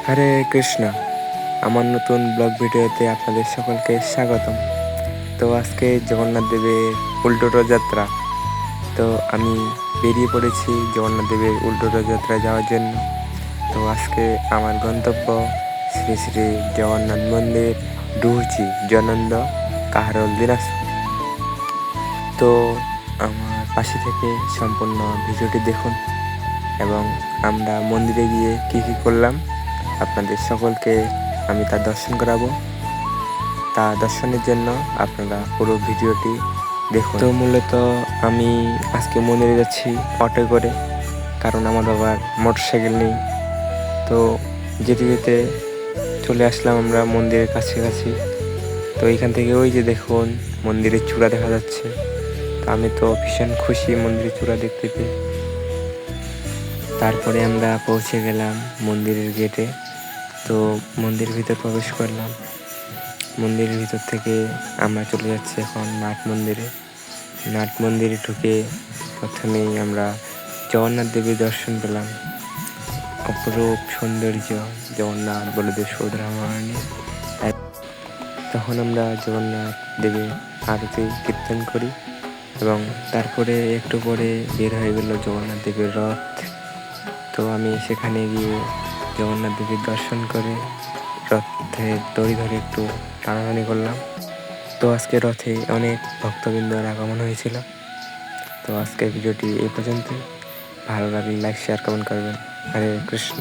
হরে কৃষ্ণ। আমার নতুন ব্লগ ভিডিওতে আপনাদের সকলকে স্বাগতম। তো আজকে জগন্নাথ দেবের উল্টো রথযাত্রা। তো আমি বেরিয়ে পড়েছি জগন্নাথ দেবের উল্টো রথযাত্রায় যাওয়ার জন্য। তো আজকে আমার গন্তব্য শ্রী শ্রী জগন্নাথ মন্দির ডুহুচি জনন্দ কাহারোল দিনাজপুর। তো আমার পাশে থেকে সম্পূর্ণ ভিডিওটি দেখুন এবং আমরা মন্দিরে গিয়ে কী কী করলাম আপনাদের সকলকে আমি তা দর্শন করাবো। তা দর্শনের জন্য আপনারা পুরো ভিডিওটি দেখুন। তো মূলত আমি আজকে মন্দিরে যাচ্ছি অটো করে, কারণ আমার বাবার মোটরসাইকেল নেই। তো যেতে যেতে চলে আসলাম আমরা মন্দিরের কাছাকাছি। তো এইখান থেকে ওই যে দেখুন মন্দিরের চূড়া দেখা যাচ্ছে। তো আমি তো ভীষণ খুশি মন্দিরের চূড়া দেখতে পেয়ে। তারপরে আমরা পৌঁছে গেলাম মন্দিরের গেটে। তো মন্দিরের ভিতর প্রবেশ করলাম। মন্দিরের ভিতর থেকে আমরা চলে যাচ্ছি এখন নাট মন্দিরে। নাট মন্দিরে ঢুকে প্রথমেই আমরা জগন্নাথ দেবের দর্শন পেলাম। অপরূপ সৌন্দর্য জগন্নাথ বলদেব সুভদ্রা মহারানী। তখন আমরা জগন্নাথ দেবের আরতি কীর্তন করি এবং তারপরে একটু পরে বের হয়ে গেল জগন্নাথ দেবের রথ। তো আমি সেখানে গিয়ে জগন্নাথ দেবের দর্শন করে রথের দড়ি ধরে একটু টানাটানি করলাম। তো আজকে রথে অনেক ভক্তবৃন্দর আগমন হয়েছিল। তো আজকের ভিডিওটি এই পর্যন্তই। ভালো লাগলে লাইক শেয়ার কমেন্ট করবেন। হরে কৃষ্ণ।